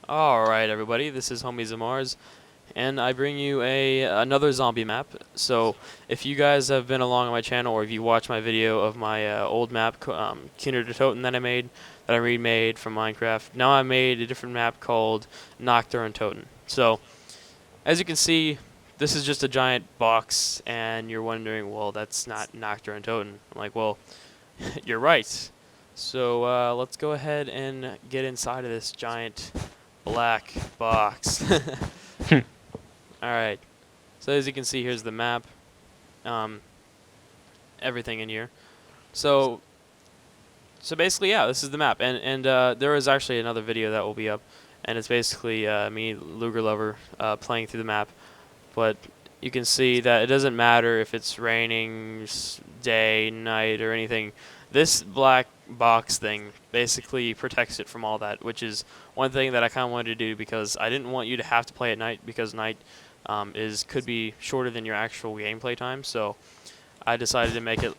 Alright everybody, this is Homies of Mars, and I bring you another zombie map. So, if you guys have been along on my channel, or if you watch my video of my old map, Nacht Der Untoten that I remade from Minecraft, now I made a different map called Nacht Der Untoten. So, as you can see, this is just a giant box, and you're wondering, well, that's not Nacht Der Untoten. I'm like, well, you're right. So, let's go ahead and get inside of this giant black box. Alright, so as you can see, here's the map. Um, everything in here. So basically, yeah, this is the map. And there is actually another video that will be up, and it's basically me, Luger Lover, playing through the map. But you can see that it doesn't matter if it's raining, day, night, or anything. This black box thing basically protects it from all that, which is one thing that I kind of wanted to do because I didn't want you to have to play at night, because night could be shorter than your actual gameplay time. So I decided to make it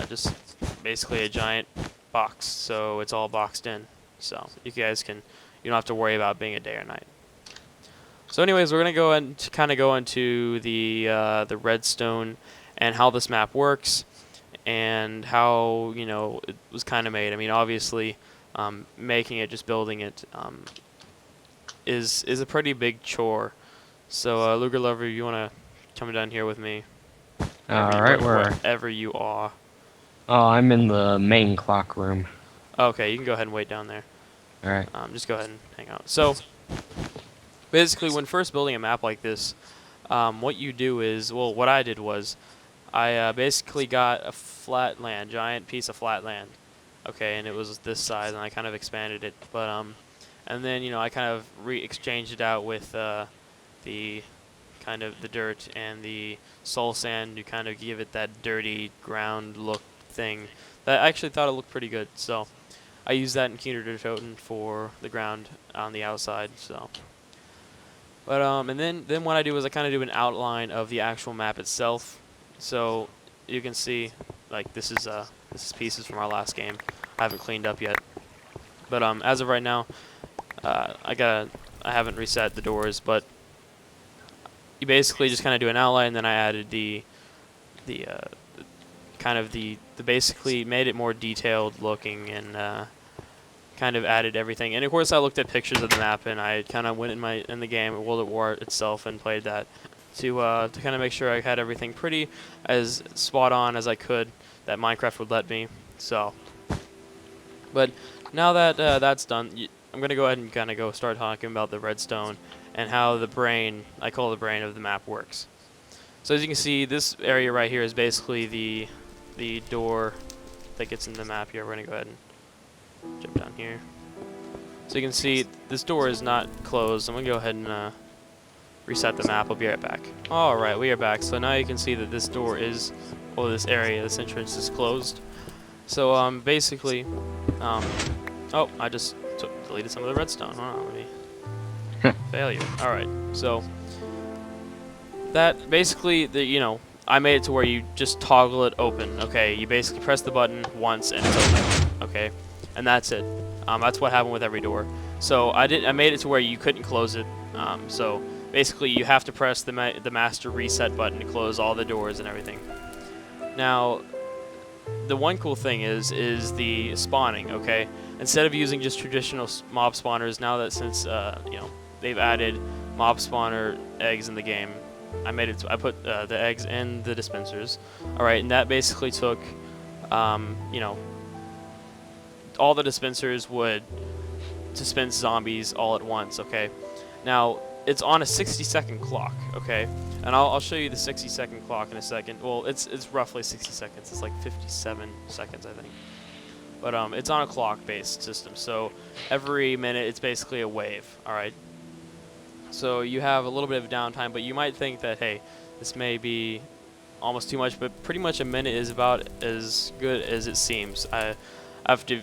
just basically a giant box, so it's all boxed in. So you don't have to worry about being a day or night. So anyways, we're gonna go and kind of go into the redstone and how this map works and how it was kind of made. I mean, obviously, making it, just building it, is a pretty big chore. So Luger Lover, you wanna come down here with me? Alright, Wherever you are. Oh, I'm in the main clock room. Okay, you can go ahead and wait down there. Alright. Just go ahead and hang out. So basically, when first building a map like this, what you do is, well, what I did was, I basically got a flat land, giant piece of flat land. Okay, and it was this size, and I kind of expanded it. But and then I kind of exchanged it out with the kind of the dirt and the soul sand to kind of give it that dirty ground look thing. That I actually thought it looked pretty good. So I used that in Nacht Der Untoten for the ground on the outside. So. But and then what I do is I kind of do an outline of the actual map itself. So you can see, like, this is pieces from our last game. I haven't cleaned up yet. But as of right now, I haven't reset the doors, but you basically just kind of do an outline, and then I added the basically made it more detailed looking, and kind of added everything. And of course I looked at pictures of the map, and I kind of went in the game, World at War itself, and played that to kind of make sure I had everything pretty as spot on as I could that Minecraft would let me. So, but now that that's done, I'm gonna go ahead and kind of start talking about the redstone and how the brain, I call the brain of the map, works. So as you can see, this area right here is basically the door that gets in the map here. We're gonna go ahead and jump down here. So you can see this door is not closed. I'm gonna go ahead and reset the map. I'll be right back. Alright, we are back. So now you can see that this door is, or this area, this entrance is closed. So basically, oh, I just deleted some of the redstone. Hold on, let me. Failure. Alright, so that basically, I made it to where you just toggle it open. Okay, you basically press the button once and it's open. Okay, and that's it. That's what happened with every door. So I made it to where you couldn't close it. So basically, you have to press the master reset button to close all the doors and everything. Now, the one cool thing is the spawning. Okay, instead of using just traditional mob spawners, now that since they've added mob spawner eggs in the game, I put the eggs in the dispensers. All right, and that basically took all the dispensers would dispense zombies all at once. Okay, now it's on a 60-second clock. Okay, and I'll show you the 60-second clock in a second. Well, it's roughly 60 seconds. It's like 57 seconds, I think. But it's on a clock-based system, so every minute it's basically a wave. All right. So you have a little bit of downtime, but you might think that, hey, this may be almost too much, but pretty much a minute is about as good as it seems. After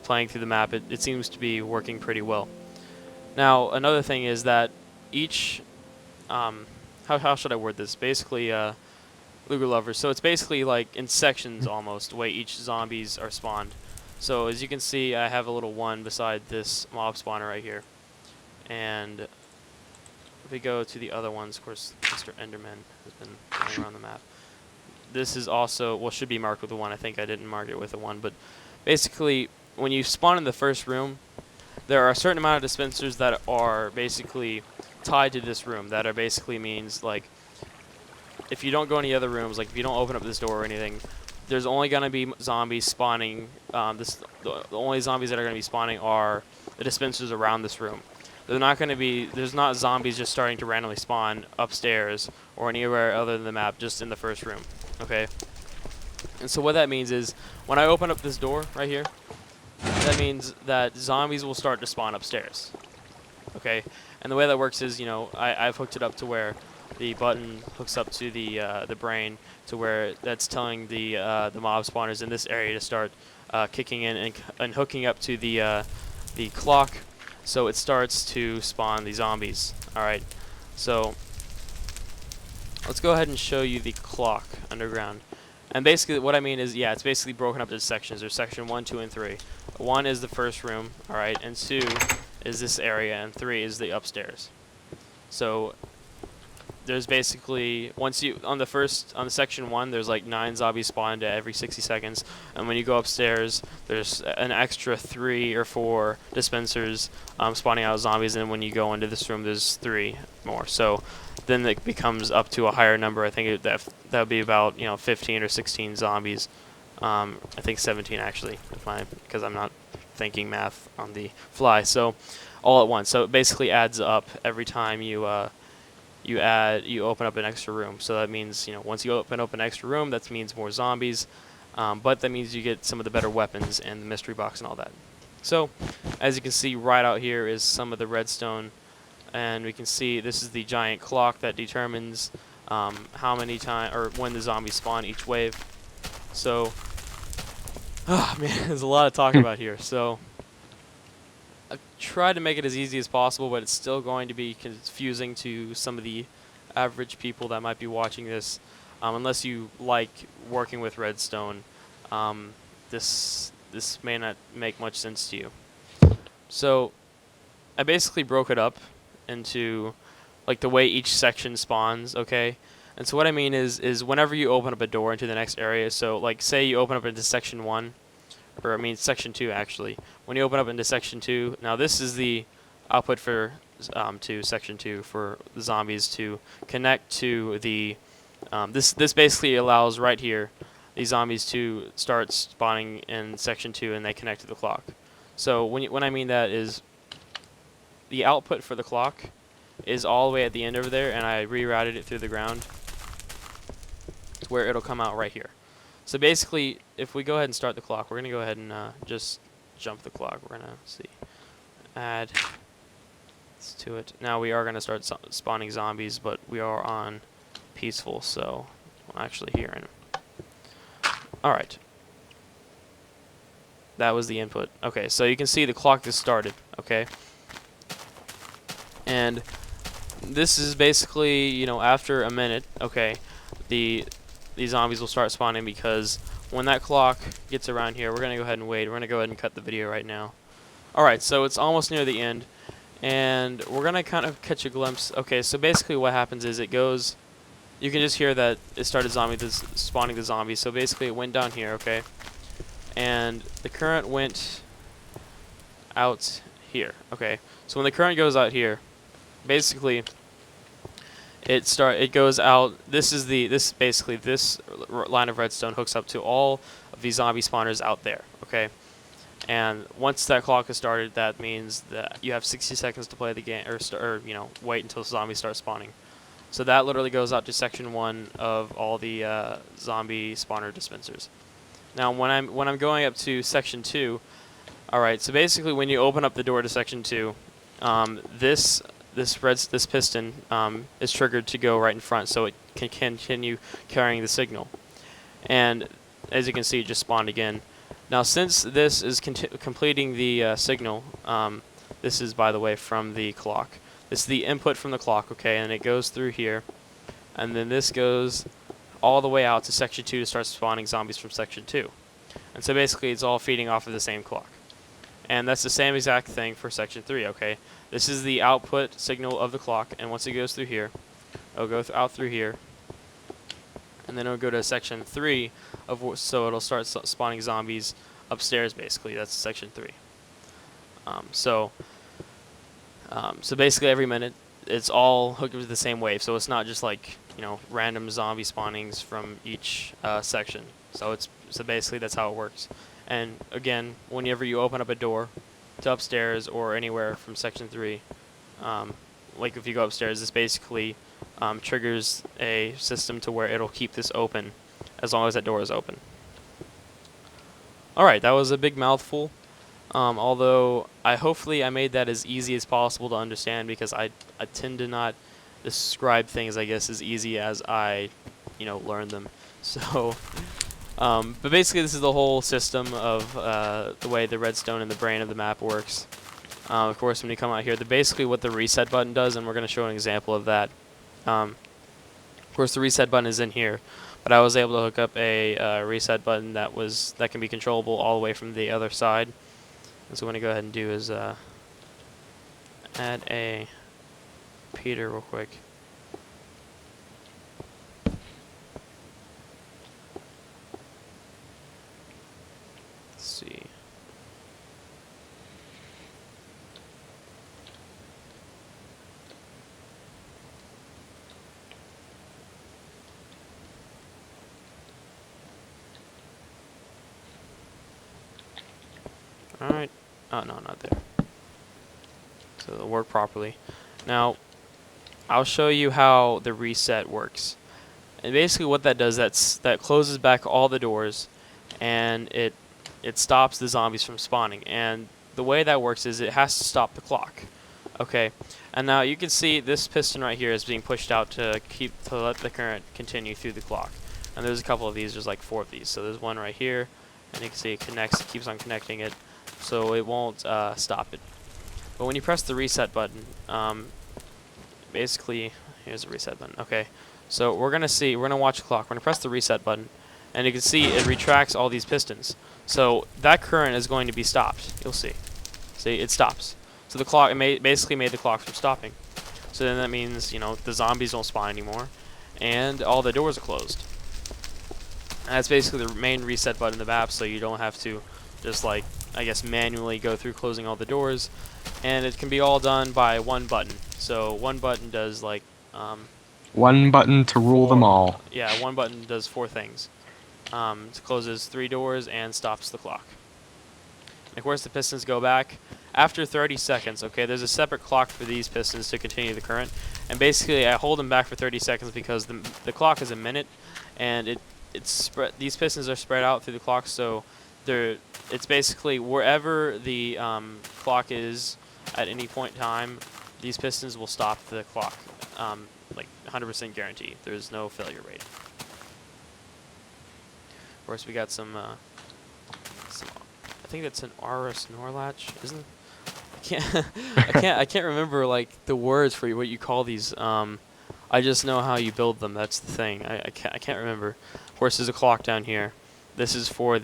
playing through the map, it seems to be working pretty well. Now, another thing is that each, how should I word this? Basically, Luger Lovers. So it's basically like in sections almost, the way each zombies are spawned. So as you can see, I have a little one beside this mob spawner right here. And if we go to the other ones, of course, Mr. Enderman has been going around the map. This is also, well, should be marked with a 1. I think I didn't mark it with a 1. But basically, when you spawn in the first room, there are a certain amount of dispensers that are basically tied to this room. That are basically means, like, if you don't go any other rooms, like if you don't open up this door or anything, there's only going to be zombies spawning. The only zombies that are going to be spawning are the dispensers around this room. They're not going to be, there's not zombies just starting to randomly spawn upstairs or anywhere other than the map, just in the first room. Okay? And so what that means is, when I open up this door right here, that means that zombies will start to spawn upstairs. Okay? And the way that works is, you know, I've hooked it up to where the button hooks up to the brain, to where that's telling the mob spawners in this area to start kicking in and hooking up to the clock, so it starts to spawn the zombies. All right, so let's go ahead and show you the clock underground. And basically, what I mean is, yeah, it's basically broken up into sections. There's section 1, 2, and 3. 1 is the first room, all right, and 2 is this area, and 3 is the upstairs. So there's basically, once you on the section 1, there's like 9 zombies spawned every 60 seconds, and when you go upstairs, there's an extra 3 or 4 dispensers spawning out zombies, and when you go into this room, there's 3 more. So then it becomes up to a higher number. I think that would be about 15 or 16 zombies. I think 17 actually, because I'm not thinking math on the fly. So all at once. So it basically adds up every time you open up an extra room. So that means, once you open up an extra room, that means more zombies, but that means you get some of the better weapons and the mystery box and all that. So as you can see, right out here is some of the redstone, and we can see this is the giant clock that determines how many times or when the zombies spawn each wave. So, oh man, there's a lot to talk about here. So I tried to make it as easy as possible, but it's still going to be confusing to some of the average people that might be watching this, unless you like working with redstone. This may not make much sense to you. So I basically broke it up into like the way each section spawns, okay? And so what I mean is whenever you open up a door into the next area, so like say you open up into section 1, or I mean section 2 actually. When you open up into section 2, now this is the output for to section 2 for the zombies to connect to the this basically allows right here these zombies to start spawning in section 2, and they connect to the clock. So when I mean that is the output for the clock is all the way at the end over there, and I rerouted it through the ground to where it'll come out right here. So basically, if we go ahead and start the clock, we're going to go ahead and just jump the clock. We're going to see, add this to it. Now we are going to start spawning zombies, but we are on peaceful, so we'll actually hear him. Alright. That was the input. Okay, so you can see the clock just started, okay? And this is basically, after a minute, okay, these zombies will start spawning, because when that clock gets around here, we're going to go ahead and wait. We're going to go ahead and cut the video right now. Alright, so it's almost near the end, and we're going to kind of catch a glimpse. Okay, so basically what happens is it goes, you can just hear that it started spawning the zombies. So basically it went down here, okay, and the current went out here, okay. So when the current goes out here, basically it goes out. This line of redstone hooks up to all of these zombie spawners out there, okay. And once that clock is started, that means that you have 60 seconds to play the game, or wait until zombies start spawning. So that literally goes out to section 1 of all the zombie spawner dispensers. Now when I'm going up to section 2, all right. So basically, when you open up the door to section 2, this piston is triggered to go right in front, so it can continue carrying the signal. And as you can see, it just spawned again. Now, since this is completing the signal, this is, by the way, from the clock. This is the input from the clock, okay, and it goes through here, and then this goes all the way out to section 2 to start spawning zombies from section 2. And so basically, it's all feeding off of the same clock. And that's the same exact thing for section 3, okay. This is the output signal of the clock, and once it goes through here, it'll go out through here, and then it'll go to section 3 of so it'll start spawning zombies upstairs. Basically, that's section 3. So basically every minute it's all hooked up to the same wave, so it's not just like, you know, random zombie spawnings from each section. So basically that's how it works. And again, whenever you open up a door to upstairs or anywhere from section 3, like if you go upstairs, this basically triggers a system to where it'll keep this open as long as that door is open. Alright, that was a big mouthful. Although hopefully I made that as easy as possible to understand, because I tend to not describe things, I guess, as easy as I, you know, learn them. So, but basically this is the whole system of the way the redstone and the brain of the map works. Of course, when you come out here, basically what the reset button does, and we're going to show an example of that. Of course, the reset button is in here, but I was able to hook up a reset button that can be controllable all the way from the other side. And so what I'm going to go ahead and do is add a repeater real quick. Let's see. Alright. Oh, no, not there. So it'll work properly. Now, I'll show you how the reset works. And basically what that does, that closes back all the doors, and it stops the zombies from spawning. And the way that works is it has to stop the clock. Okay. And now you can see this piston right here is being pushed out to let the current continue through the clock. And there's a couple of these, there's like 4 of these. So there's one right here, and you can see it keeps on connecting it, so it won't stop it. But when you press the reset button, basically, here's the reset button. Okay, so we're gonna watch the clock. We're gonna press the reset button, and you can see it retracts all these pistons. So that current is going to be stopped. You'll see. See, it stops. So the clock, basically made the clock from stopping. So then that means, you know, the zombies don't spawn anymore, and all the doors are closed. And that's basically the main reset button in the map, so you don't have to just, like, I guess, manually go through closing all the doors. And it can be all done by one button. So one button does, like, one button to rule them all. Yeah, one button does 4 things. It closes 3 doors and stops the clock. And of course, the pistons go back after 30 seconds. Okay, there's a separate clock for these pistons to continue the current. And basically, I hold them back for 30 seconds because the clock is a minute, and these pistons are spread out through the clock, so it's basically wherever the clock is at any point in time, these pistons will stop the clock, like 100% guarantee. There's no failure rate. Of course, we got some I think that's an RS Norlatch, isn't it? I can't remember like the words for what you call these. I just know how you build them. That's the thing. I can't remember. Of course, there's a clock down here. This is for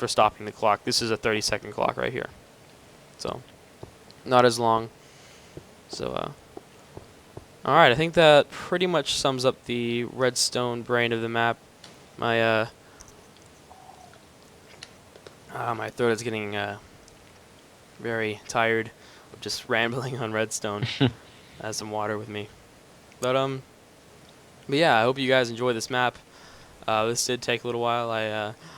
stopping the clock. This is a 30-second clock right here. So, not as long. So, all right. I think that pretty much sums up the redstone brain of the map. My my throat is getting very tired of just rambling on redstone. I have some water with me. But yeah, I hope you guys enjoy this map. This did take a little while.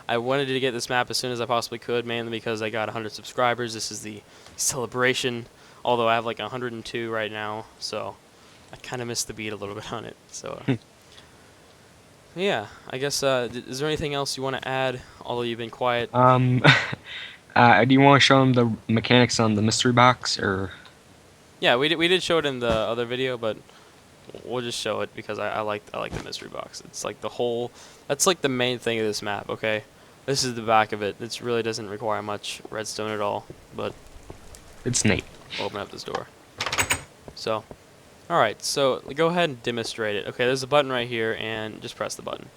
I wanted to get this map as soon as I possibly could, mainly because I got 100 subscribers. This is the celebration, although I have like 102 right now, so I kind of missed the beat a little bit on it. So yeah, I guess is there anything else you want to add, although you've been quiet? Do you want to show them the mechanics on the mystery box, or? Yeah, we did show it in the other video, but we'll just show it because I like the mystery box. It's like that's like the main thing of this map. Okay, this is the back of it. It really doesn't require much redstone at all, but It's neat. Open up this door. So, all right. So go ahead and demonstrate it. Okay, there's a button right here, and just press the button.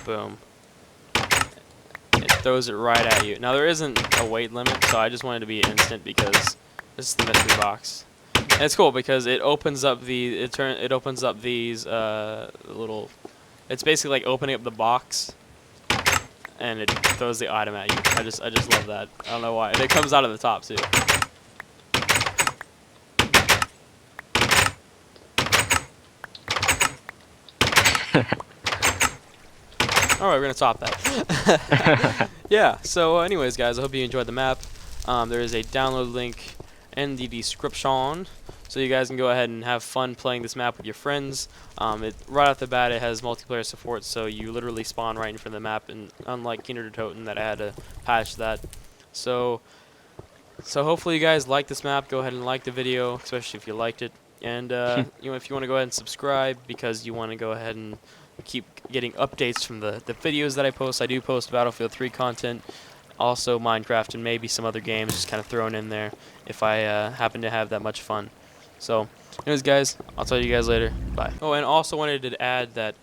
Boom. It throws it right at you. Now there isn't a weight limit, so I just wanted to be instant because This is the mystery box. And it's cool because it opens up it opens up these little. It's basically like opening up the box, and it throws the item at you. I just love that. I don't know why. And it comes out of the top too. All right, we're gonna top that. Yeah. So, anyways, guys, I hope you enjoyed the map. There is a download link in the description, so you guys can go ahead and have fun playing this map with your friends. Right off the bat, it has multiplayer support, so you literally spawn right in front of the map, and unlike Nacht Der Untoten, that I had to patch that. So hopefully you guys like this map. Go ahead and like the video, especially if you liked it. And you know, if you want to go ahead and subscribe because you want to go ahead and keep getting updates from the videos that I post. I do post Battlefield 3 content, also Minecraft, and maybe some other games just kind of thrown in there if I happen to have that much fun. So, anyways, guys, I'll tell you guys later. Bye. Oh, and also wanted to add that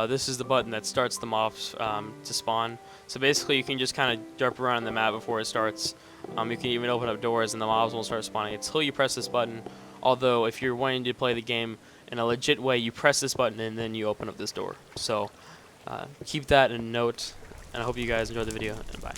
this is the button that starts the mobs to spawn. So basically, you can just kind of derp around on the map before it starts. You can even open up doors, and the mobs won't start spawning until you press this button. Although, if you're wanting to play the game in a legit way, you press this button and then you open up this door. So keep that in note, and I hope you guys enjoyed the video, and bye.